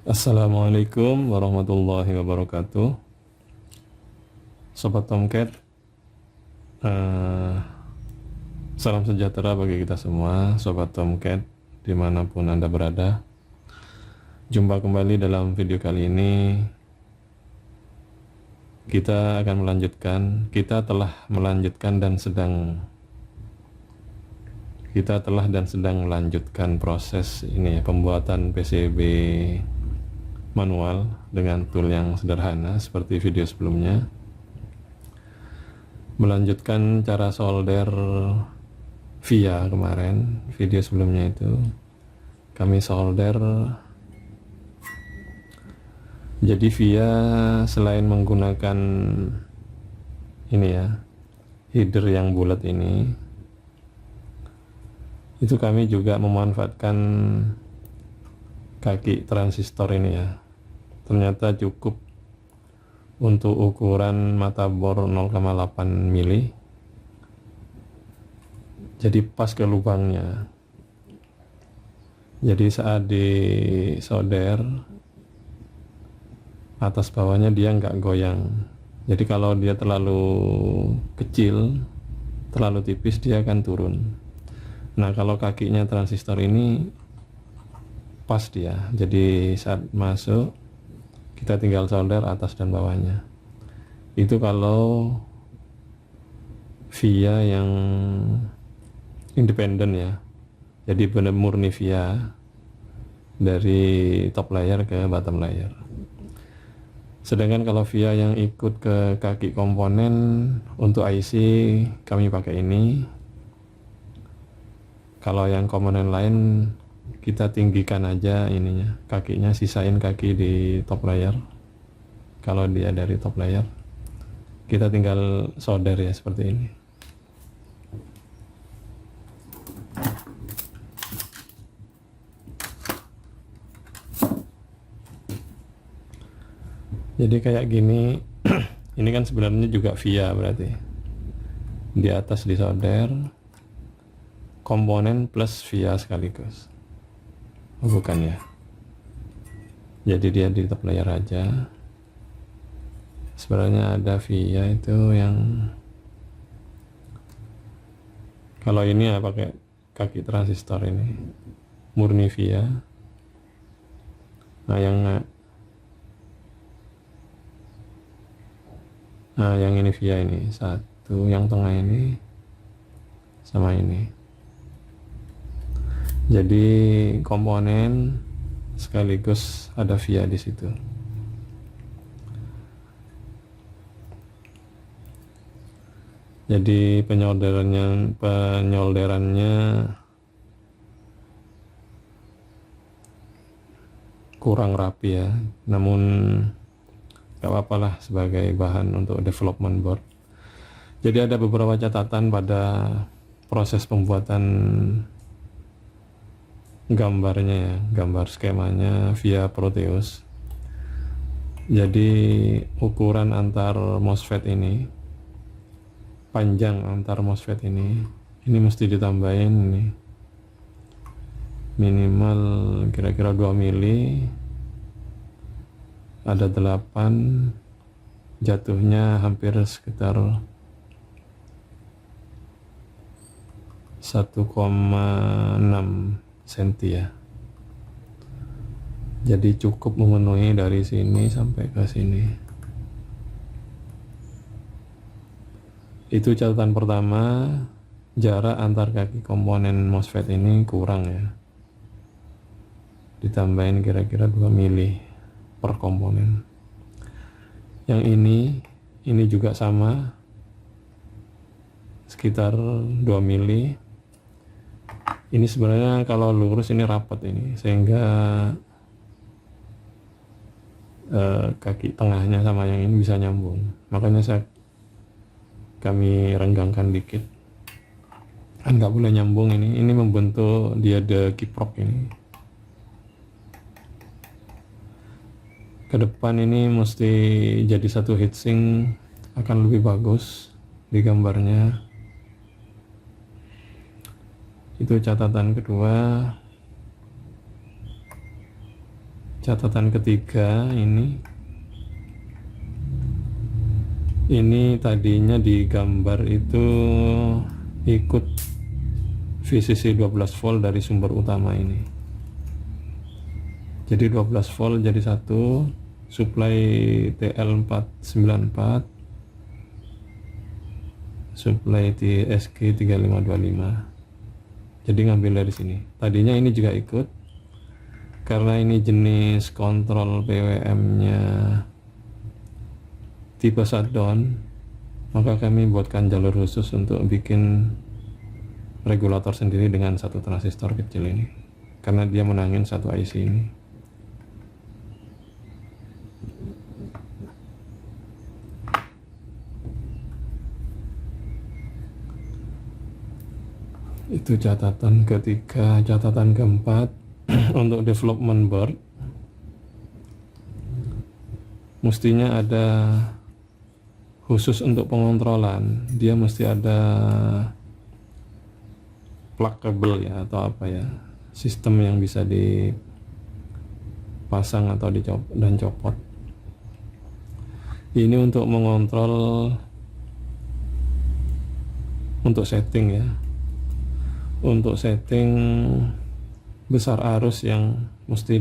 Assalamualaikum warahmatullahi wabarakatuh. Sobat Tomcat, eh, salam sejahtera bagi kita semua, Sobat Tomcat, dimanapun Anda berada. Jumpa kembali dalam video kali ini. Kita telah melanjutkan dan sedang melanjutkan proses ini ya, pembuatan PCB manual dengan tool yang sederhana seperti video sebelumnya. Melanjutkan cara solder via kemarin, video sebelumnya itu kami solder. Jadi via selain menggunakan ini ya, header yang bulat ini, itu kami juga memanfaatkan kaki transistor ini ya. Ternyata cukup untuk ukuran mata bor 0,8 mili, jadi pas ke lubangnya. Jadi saat disolder, atas bawahnya dia nggak goyang. Jadi kalau dia terlalu kecil, terlalu tipis, dia akan turun. Nah, kalau kakinya transistor ini pas dia, jadi saat masuk kita tinggal solder atas dan bawahnya. Itu kalau via yang independen ya, jadi benar murni via dari top layer ke bottom layer. Sedangkan kalau via yang ikut ke kaki komponen, untuk IC kami pakai ini. Kalau yang komponen lain kita tinggikan aja ininya, kakinya, sisain kaki di top layer. Kalau dia dari top layer, kita tinggal solder ya seperti ini. Jadi kayak gini. Ini kan sebenarnya juga via, berarti di atas disolder komponen plus via sekaligus. Oh, bukan ya, jadi dia di top layer aja. Sebenarnya ada via itu yang kalau ini ya pakai kaki transistor ini murni via. Nah yang ini via ini satu, yang tengah ini sama ini. Jadi komponen sekaligus ada via di situ. Jadi penyolderannya kurang rapi ya, namun gak apa-apa lah sebagai bahan untuk development board. Jadi ada beberapa catatan pada proses pembuatan gambarnya ya, gambar skemanya via Proteus. Jadi ukuran antar MOSFET ini, panjang antar MOSFET ini mesti ditambahin nih, minimal kira-kira 2 mili. Ada 8, jatuhnya hampir sekitar 1,6 senti ya. Jadi cukup memenuhi dari sini sampai ke sini. Itu catatan pertama. Jarak antar kaki komponen MOSFET ini kurang ya, ditambahin kira-kira 2 mili per komponen. Yang ini juga sama, sekitar 2 mili. Ini sebenarnya kalau lurus ini rapat ini, sehingga kaki tengahnya sama yang ini bisa nyambung. Makanya kami renggangkan dikit, kan nggak boleh nyambung ini membentuk diode kiprok ini. Ke depan ini mesti jadi satu heatsink, akan lebih bagus di gambarnya. Itu catatan kedua. Catatan ketiga, ini tadinya di gambar itu ikut VCC 12 volt dari sumber utama ini. Jadi 12 volt jadi satu, supply TL494, supply TSG 3525. Jadi ngambil dari sini. Tadinya ini juga ikut, karena ini jenis kontrol PWM-nya tipe shutdown, maka kami buatkan jalur khusus untuk bikin regulator sendiri dengan satu transistor kecil ini, karena dia menangin satu IC ini. Itu catatan ketiga. Catatan keempat, untuk development board mestinya ada khusus untuk pengontrolan, dia mesti ada pluggable ya, atau apa ya, sistem yang bisa dipasang atau dan copot. Ini untuk mengontrol, untuk setting ya, untuk setting besar arus yang mesti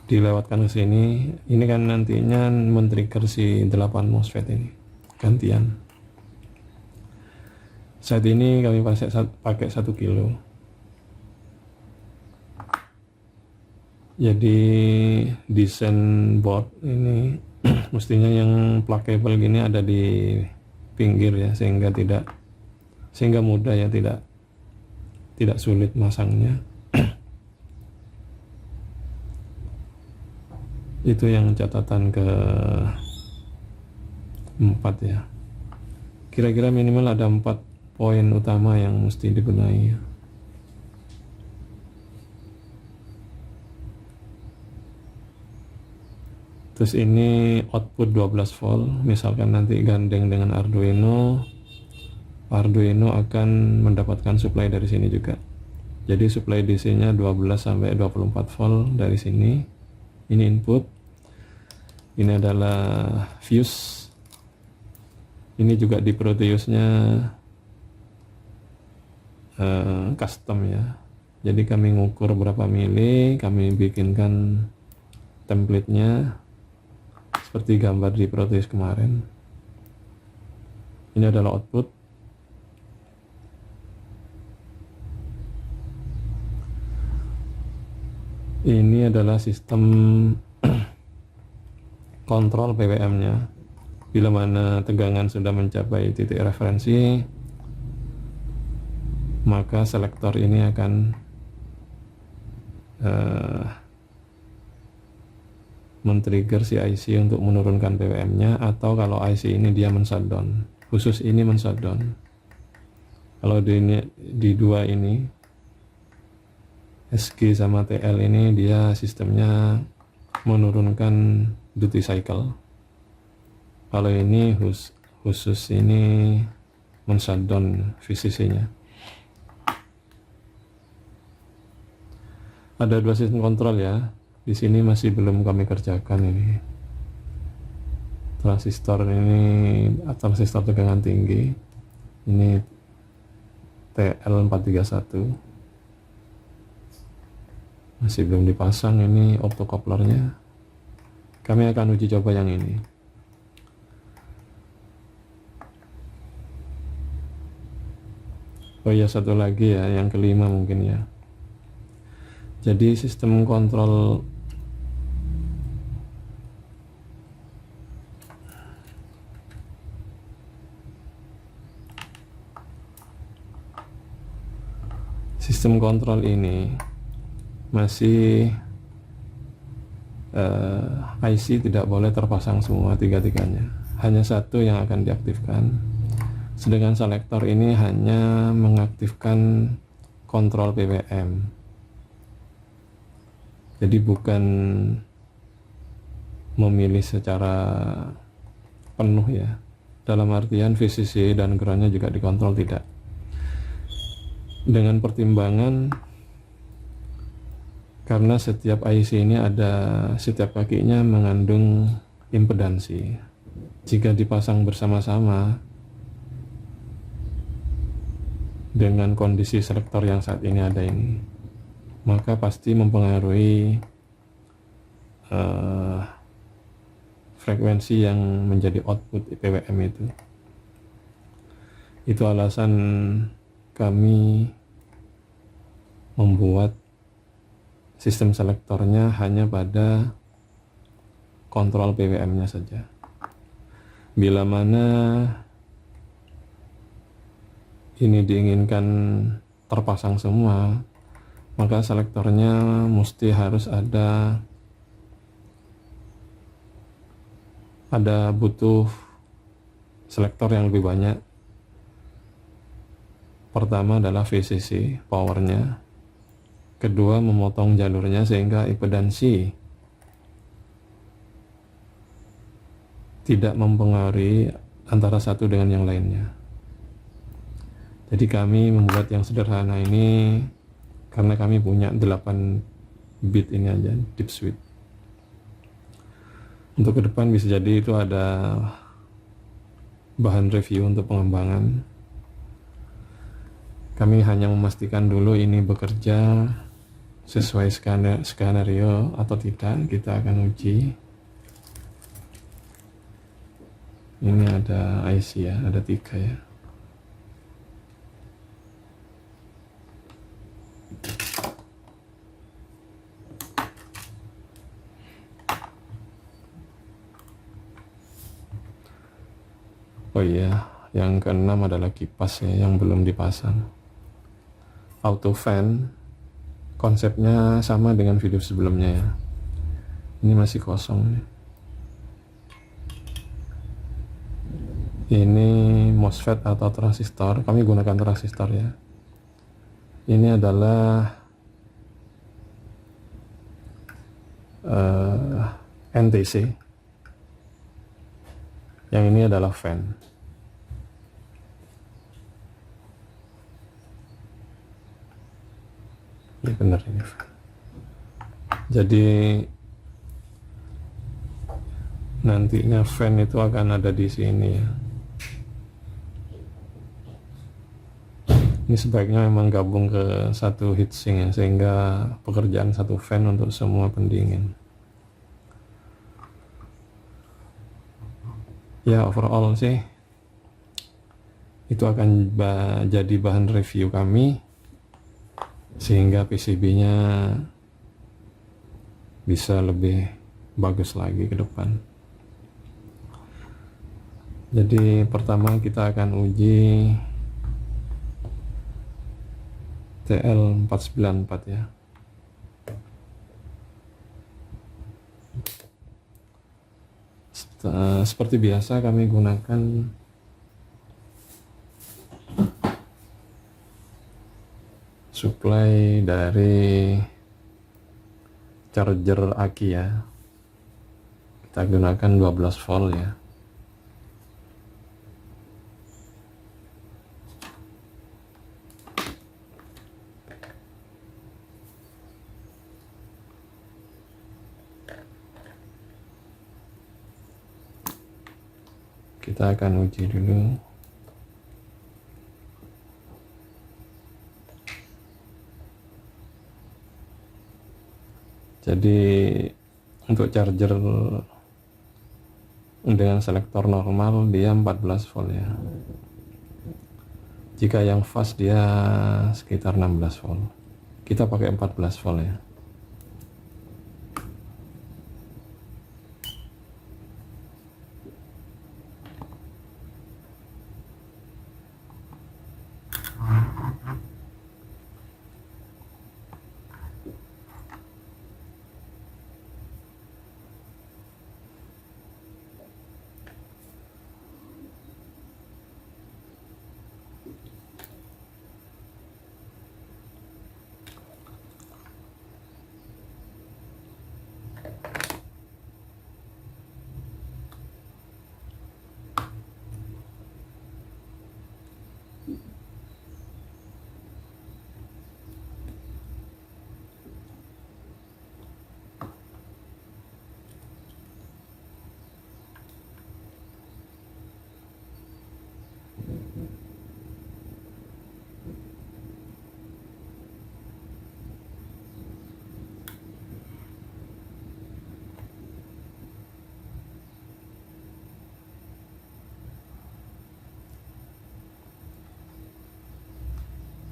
dilewatkan ke sini. Ini kan nantinya men-trigger si 8 MOSFET ini gantian. Saat ini kami pakai 1 kilo. Jadi desain board ini mestinya yang pluggable gini ada di pinggir ya, sehingga mudah ya, tidak sulit masangnya. Itu yang catatan ke-4 ya. Kira-kira minimal ada 4 poin utama yang mesti dibenahi. Terus ini output 12 volt, misalkan nanti gandeng dengan Arduino akan mendapatkan supply dari sini juga. Jadi supply DC-nya 12 sampai 24 volt dari sini. Ini input, ini adalah fuse, ini juga di Proteus-nya custom ya. Jadi kami ngukur berapa mili, kami bikinkan template-nya seperti gambar di Proteus kemarin. Ini adalah output. Ini adalah sistem kontrol PWM-nya. Bila mana tegangan sudah mencapai titik referensi, maka selektor ini akan men-trigger si IC untuk menurunkan PWM-nya, atau kalau IC ini dia men-shutdown. Khusus ini men-shutdown. Kalau di dua ini SG sama TL ini dia sistemnya menurunkan duty cycle. Kalau ini khusus ini men-shutdown VCC-nya. Ada 2 sistem kontrol ya. Di sini masih belum kami kerjakan ini. Transistor tegangan tinggi. Ini TL431. Masih belum dipasang ini optocouplernya. Kami akan uji coba yang ini. Oh ya, satu lagi ya, yang kelima mungkin ya. Jadi sistem kontrol ini masih IC tidak boleh terpasang semua tiga-tiganya, hanya satu yang akan diaktifkan. Sedangkan selektor ini hanya mengaktifkan kontrol PWM, jadi bukan memilih secara penuh ya, dalam artian VCC dan groundnya juga dikontrol, tidak. dengan pertimbangan karena setiap IC ini setiap kakinya mengandung impedansi. Jika dipasang bersama-sama dengan kondisi selektor yang saat ini ada ini, maka pasti mempengaruhi frekuensi yang menjadi output PWM itu. Itu alasan kami membuat sistem selektornya hanya pada kontrol PWM-nya saja. Bila mana ini diinginkan terpasang semua, maka selektornya mesti harus butuh selektor yang lebih banyak. Pertama adalah VCC, powernya. Kedua, memotong jalurnya sehingga impedansi tidak mempengaruhi antara satu dengan yang lainnya. Jadi kami membuat yang sederhana ini karena kami punya 8 bit ini aja, deep switch. Untuk ke depan bisa jadi itu ada bahan review untuk pengembangan. Kami hanya memastikan dulu ini bekerja sesuai skenario atau tidak. Kita akan uji. Ini ada IC ya, ada 3 ya. Oh iya, yang keenam adalah kipas ya, yang belum dipasang. Auto fan, konsepnya sama dengan video sebelumnya ya. Ini masih kosong nih. Ini MOSFET atau transistor, kami gunakan transistor ya. Ini adalah NTC. Yang ini adalah fan. Ini benar ini fan. Jadi nantinya fan itu akan ada di sini ya. Ini sebaiknya memang gabung ke satu heatsink ya, sehingga pekerjaan satu fan untuk semua pendingin. Ya overall sih itu akan jadi bahan review kami sehingga PCB-nya bisa lebih bagus lagi ke depan. Jadi pertama kita akan uji TL494 ya. Seperti biasa kami gunakan supply dari charger aki ya. Kita gunakan 12 volt ya. Kita akan uji dulu. Jadi untuk charger dengan selektor normal dia 14 volt ya. Jika yang fast dia sekitar 16 volt. Kita pakai 14 volt ya.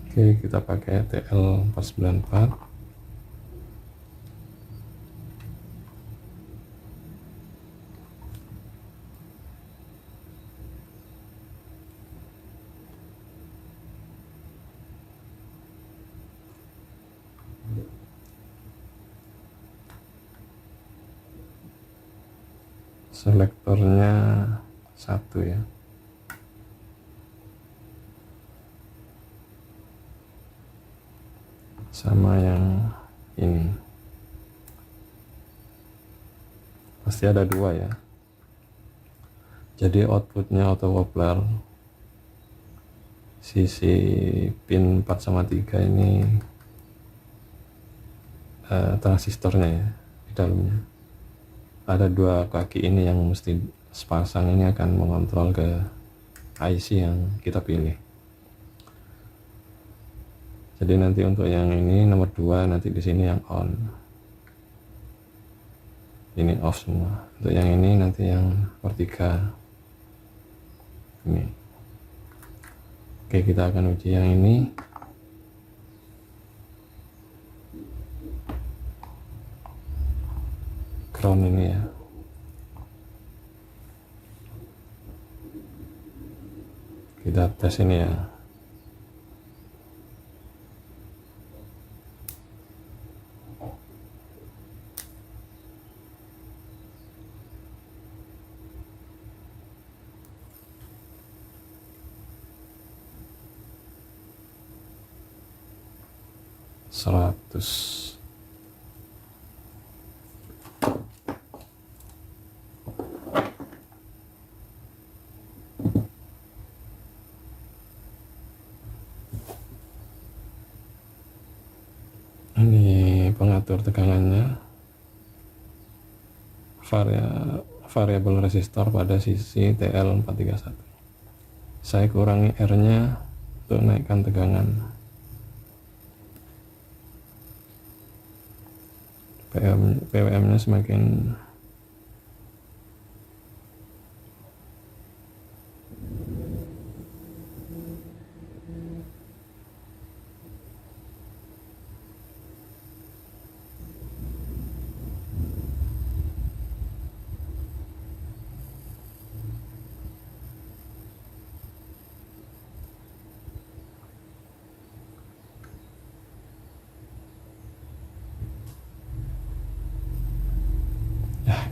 Oke, kita pakai TL494. Selektornya 1 ya. Sama yang ini. Pasti ada 2 ya. Jadi outputnya auto wobbler sisi pin 4 sama 3 ini transistornya ya di dalamnya. Ada 2 kaki ini yang mesti sepasang, ini akan mengontrol ke IC yang kita pilih. Jadi nanti untuk yang ini nomor 2 nanti di sini yang on, ini off semua. Untuk yang ini nanti yang vertikal ini. Oke, kita akan uji yang ini. Ground ini ya. Kita tes ini ya. Seratus. Ini pengatur tegangannya, variabel resistor pada sisi TL431. Saya kurangi R nya untuk naikkan tegangan. PWM nya semakin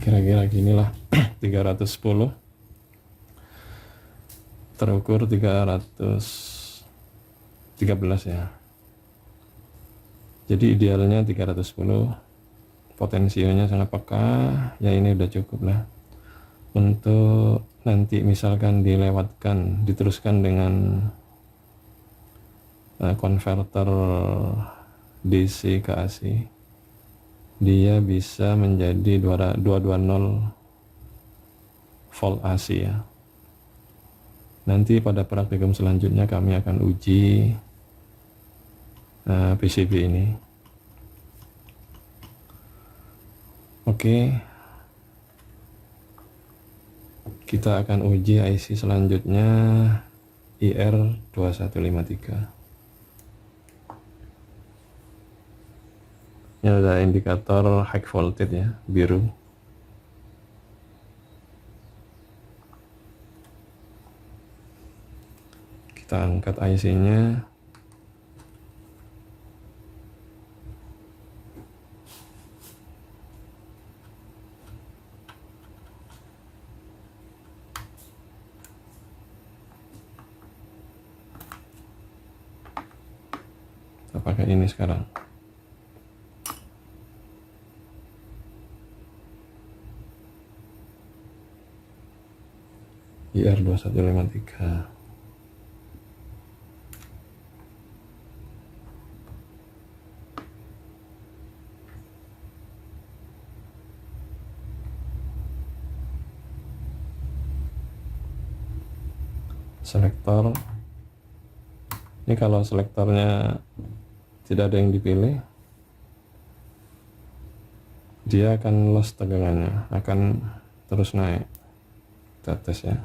kira-kira ginilah. 310 terukur 313 ya. Jadi idealnya 310, potensionya sangat peka ya, ini udah cukup lah. Untuk nanti misalkan dilewatkan, diteruskan dengan konverter DC ke AC, dia bisa menjadi 220 volt AC ya. Nanti pada praktikum selanjutnya kami akan uji PCB ini. Oke, kita akan uji IC selanjutnya, IR2153. Ini ada indikator high voltage ya, biru. Kita angkat IC-nya. Kita pakai ini sekarang. IR2153. Selektor. Ini kalau selektornya tidak ada yang dipilih, dia akan loss tegangannya, akan terus naik. Kita tes ya.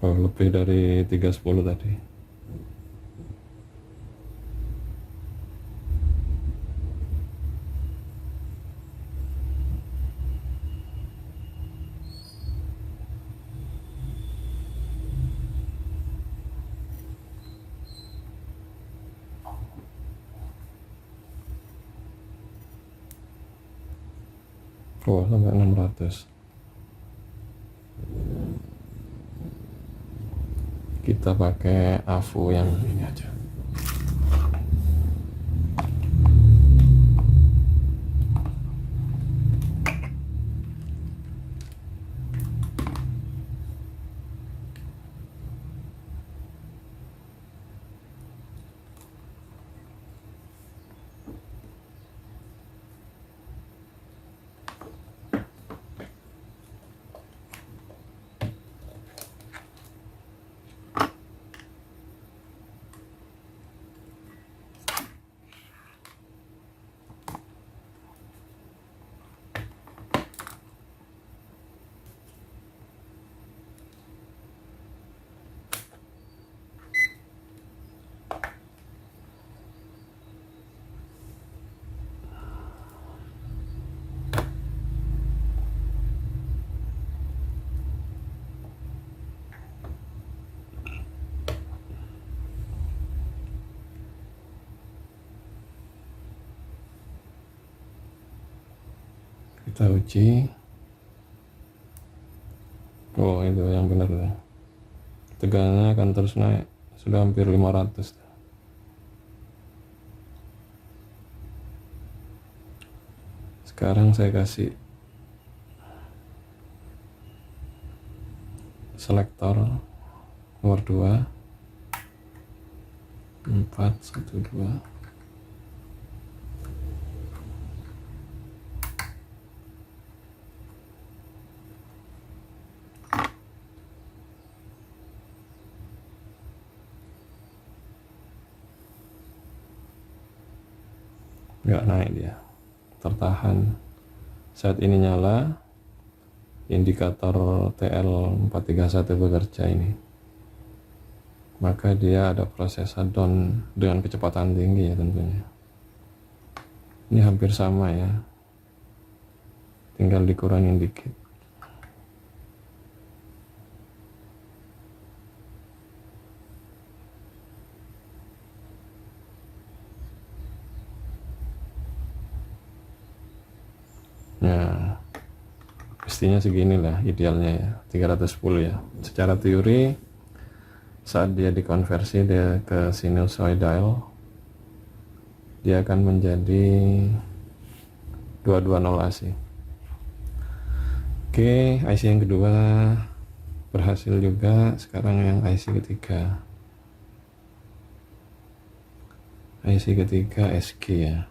Oh, lebih dari 310 tadi. Oh, sampai 600. Kita pakai AVO yang ini aja. Kita uji. Oh, itu yang benar tuh. Tegangannya akan terus naik, sudah hampir 500. Sekarang saya kasih selektor nomor 2 412. Nggak naik, dia tertahan. Saat ini nyala, indikator TL431 bekerja ini, maka dia ada proses shutdown dengan kecepatan tinggi ya tentunya. Ini hampir sama ya, tinggal dikurangin dikit. Nah, mestinya seginilah idealnya ya, 310 ya. Secara teori saat dia dikonversi dia ke sinusoidal, dia akan menjadi 220 AC. Oke, IC yang kedua berhasil juga. Sekarang yang IC ketiga. IC ketiga SG ya.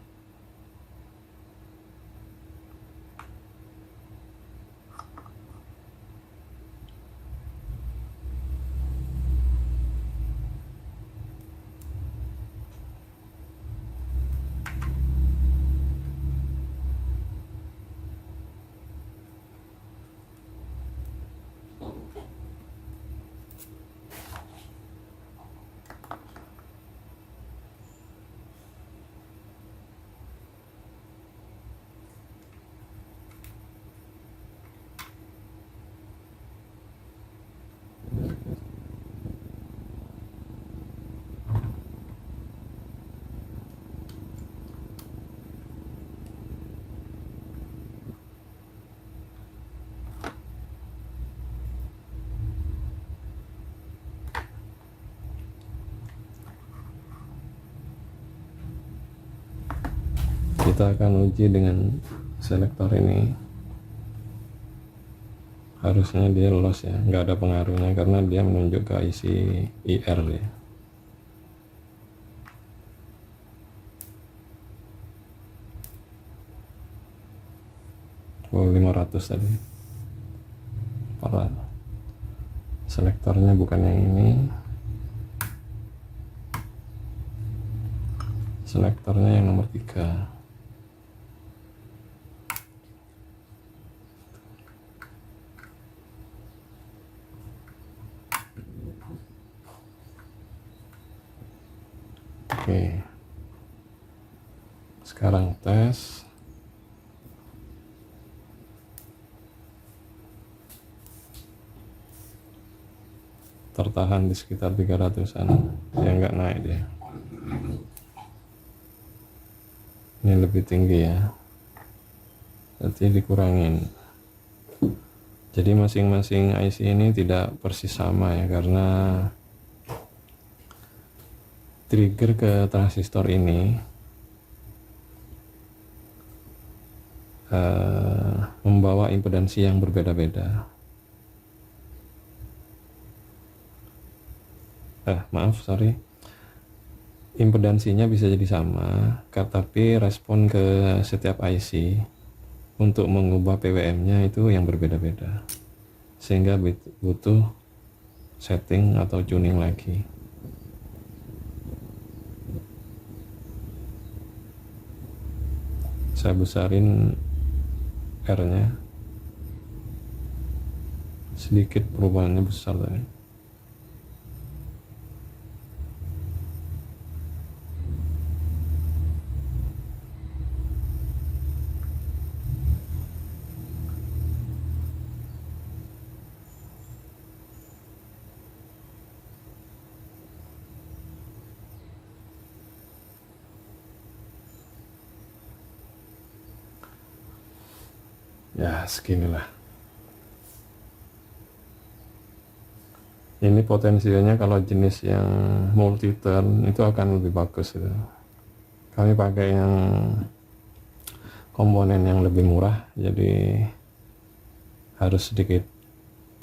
Kita akan uji dengan selektor ini. Harusnya dia loss ya, nggak ada pengaruhnya karena dia menunjuk ke IC IR ya. Oh, 500 tadi. Para selektornya bukan yang ini. Selektornya yang nomor 3. Oke, sekarang tes. Tertahan di sekitar 300-an, ya nggak naik dia. Ini lebih tinggi ya, berarti dikurangin. Jadi masing-masing IC ini tidak persis sama ya, karena trigger ke transistor ini membawa impedansi yang berbeda-beda. Impedansinya bisa jadi sama, tapi respon ke setiap IC untuk mengubah PWM-nya itu yang berbeda-beda, sehingga butuh setting atau tuning lagi. Saya besarin R-nya sedikit, perubahannya besar tadi. Ya seginilah. Ini potensinya kalau jenis yang multi turn itu akan lebih bagus itu. Kami pakai yang komponen yang lebih murah, jadi harus sedikit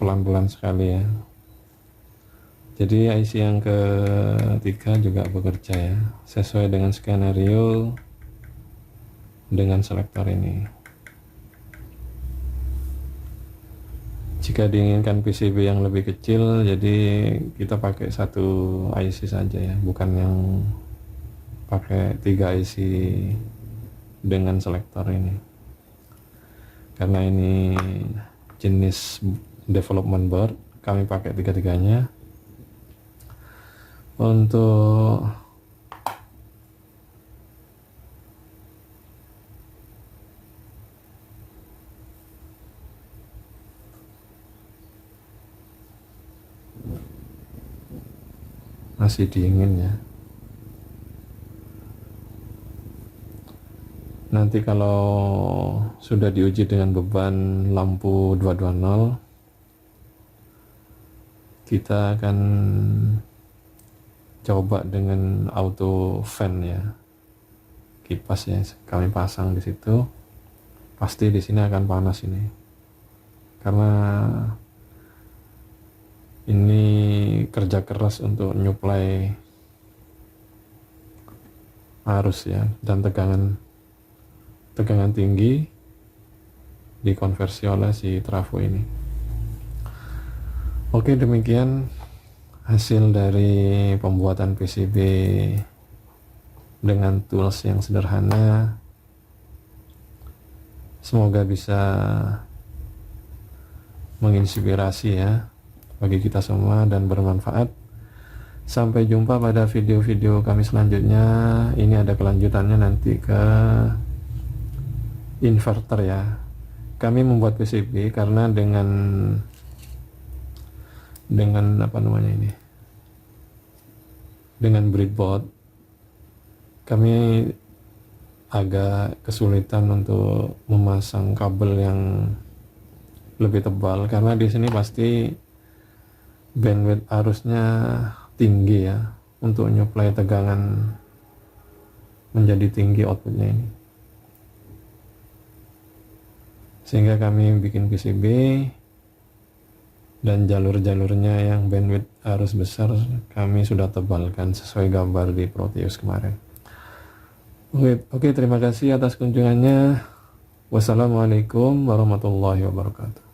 pelan-pelan sekali ya. Jadi IC yang ketiga juga bekerja ya, sesuai dengan skenario dengan selektor ini. Jika diinginkan PCB yang lebih kecil, jadi kita pakai satu IC saja ya, bukan yang pakai 3 IC dengan selektor ini. Karena ini jenis development board, kami pakai tiga-tiganya. Untuk masih dingin ya. Nanti kalau sudah diuji dengan beban lampu 220, kita akan coba dengan auto fan ya, kipas ya, kami pasang di situ. Pasti di sini akan panas ini, karena ini kerja keras untuk nyuplai arus ya, dan tegangan tinggi dikonversi oleh si trafo ini. Oke, demikian hasil dari pembuatan PCB dengan tools yang sederhana. Semoga bisa menginspirasi ya bagi kita semua dan bermanfaat. Sampai jumpa pada video-video kami selanjutnya. Ini ada kelanjutannya nanti ke inverter ya. Kami membuat PCB karena dengan apa namanya ini, dengan breadboard kami agak kesulitan untuk memasang kabel yang lebih tebal, karena di sini pasti bandwidth arusnya tinggi ya, untuk nyuplai tegangan menjadi tinggi outputnya ini, sehingga kami bikin PCB dan jalur-jalurnya yang bandwidth arus besar kami sudah tebalkan sesuai gambar di Proteus kemarin. Oke, terima kasih atas kunjungannya. Wassalamualaikum warahmatullahi wabarakatuh.